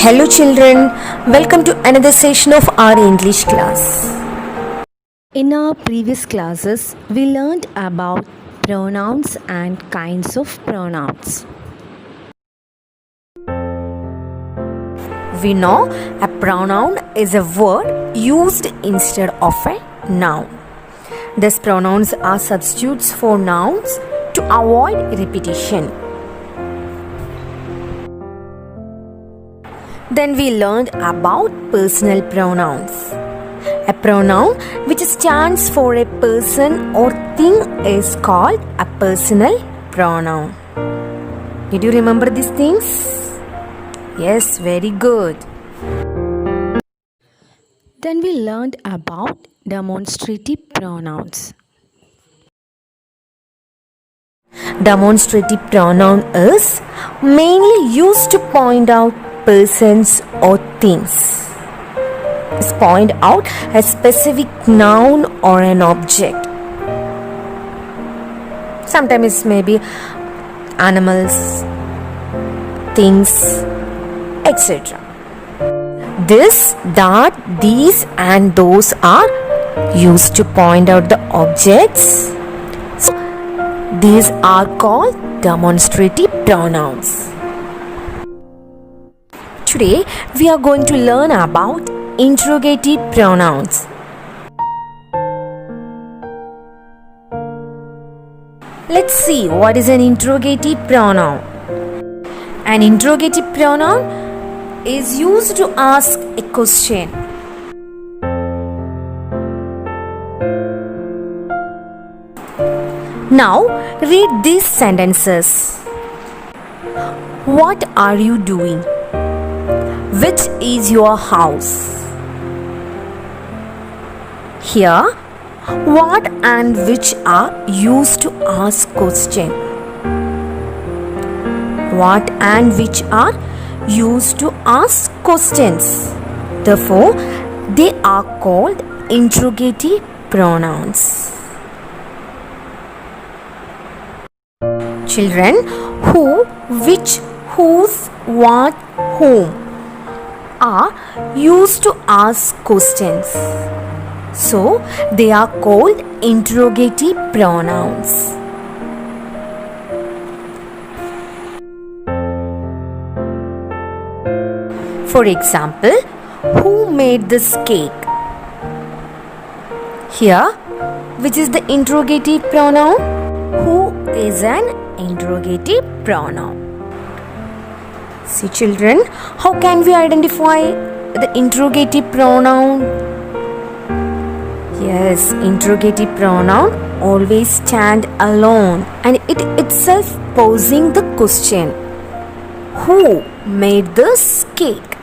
Hello children, welcome to another session of our English class. In our previous classes, we learned about pronouns and kinds of pronouns. We know a pronoun is a word used instead of a noun. These pronouns are substitutes for nouns to avoid repetition. Then we learned about personal pronouns. A pronoun which stands for a person or thing is called a personal pronoun. Did you remember these things? Yes, very good. Then we learned about demonstrative pronouns. Demonstrative pronoun is mainly used to point out persons or things. It's point out a specific noun or an object. Sometimes it may be animals, things, etc. This, that, these and those are used to point out the objects. So, these are called demonstrative pronouns. Today, we are going to learn about interrogative pronouns. Let's see what is an interrogative pronoun. An interrogative pronoun is used to ask a question. Now, read these sentences. What are you doing? Which is your house? Here, what and which are used to ask question. What and which are used to ask questions. Therefore, they are called interrogative pronouns. Children, who, which, whose, what, whom are used to ask questions. So, they are called interrogative pronouns. For example, who made this cake? Here, which is the interrogative pronoun? Who is an interrogative pronoun? See children, how can we identify the interrogative pronoun? Yes, interrogative pronoun always stand alone and it itself posing the question. Who made this cake?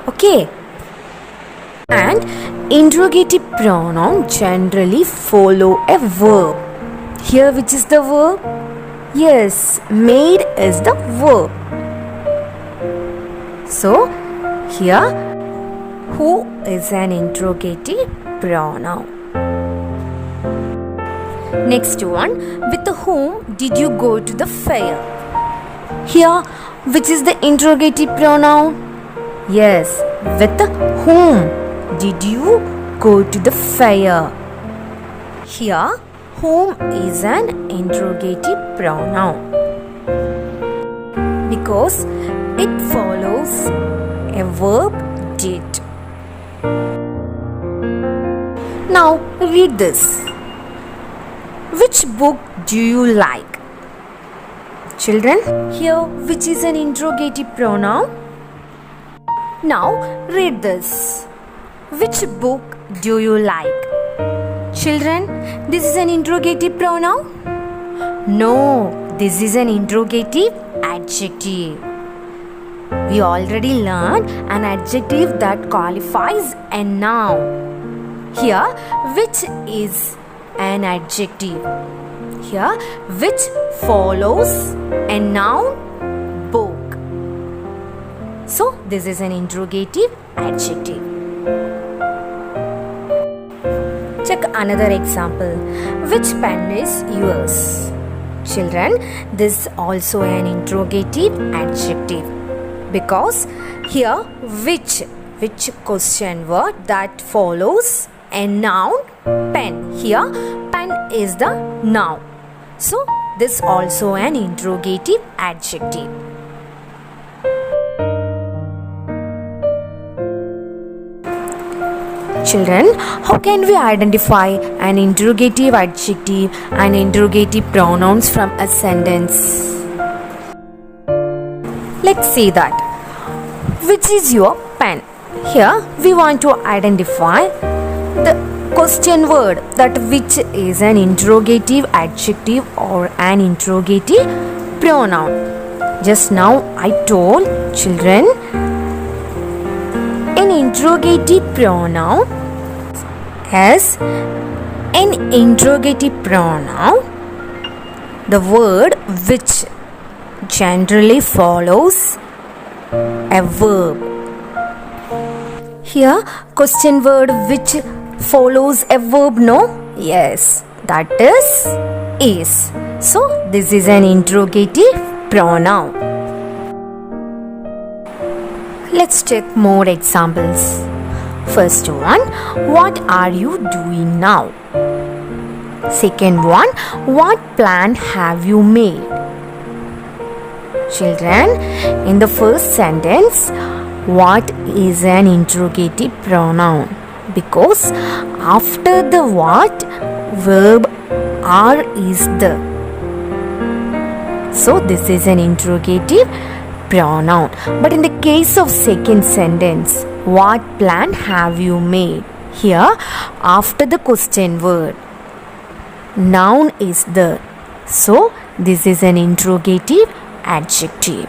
Okay. And interrogative pronoun generally follow a verb. Here which is the verb? Yes, made is the verb. So, here, who is an interrogative pronoun? Next one, with whom did you go to the fair? Here, which is the interrogative pronoun? Yes, with whom did you go to the fair? Here, whom is an interrogative pronoun because it follows a verb did. Now read this. Which book do you like? Children, here which is an interrogative pronoun? Now read this. Which book do you like? Children, this is an interrogative pronoun? No, this is an interrogative adjective. We already learned an adjective that qualifies a noun. Here, which is an adjective? Here, which follows a noun, book. So, this is an interrogative adjective. Check another example. Which pen is yours? Children, this is also an interrogative adjective. because here which question word that follows a noun pen. Here pen is the noun. So this also an interrogative adjective. Children, how can we identify an interrogative adjective and interrogative pronouns from a sentence? Let's see that. Which is your pen? Here we want to identify the question word, that which is an interrogative adjective or an interrogative pronoun. Just now I told children, an interrogative pronoun is an interrogative pronoun, the word which generally follows a verb. Here question word which follows a verb, no? Yes, that is. So this is an interrogative pronoun. Let's check more examples. First one, what are you doing now? Second one, what plan have you made? Children, in the first sentence, what is an interrogative pronoun? Because after the what, verb are is the. So this is an interrogative pronoun. But in the case of second sentence, what plan have you made? Here after the question word, noun is the. So this is an interrogative adjective.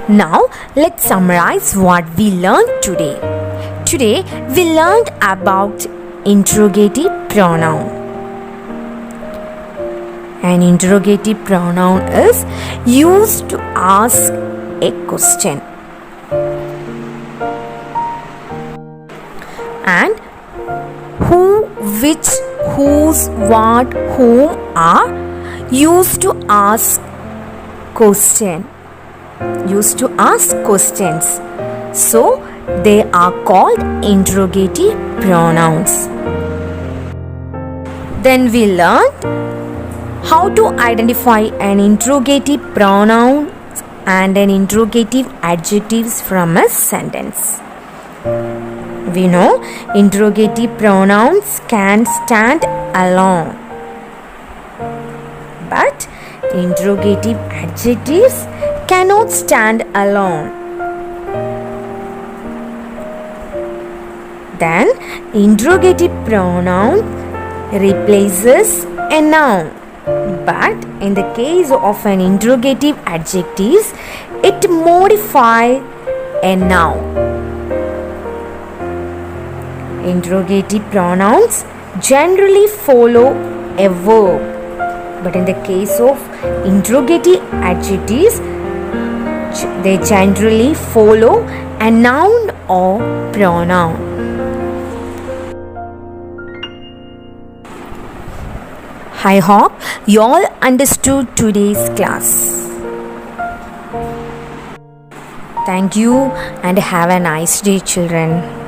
Now let's summarize what we learned today. Today we learned about interrogative pronoun. An interrogative pronoun is used to ask a question. And who, which, whose, what, whom are used to ask question. Used to ask questions. So they are called interrogative pronouns. Then we learned how to identify an interrogative pronoun and an interrogative adjectives from a sentence. We know interrogative pronouns can stand alone, but interrogative adjectives cannot stand alone. Then interrogative pronoun replaces a noun, but in the case of an interrogative adjective, it modifies a noun. Interrogative pronouns generally follow a verb, but in the case of interrogative adjectives, they generally follow a noun or pronoun. I hope you all understood today's class. Thank you and have a nice day, children.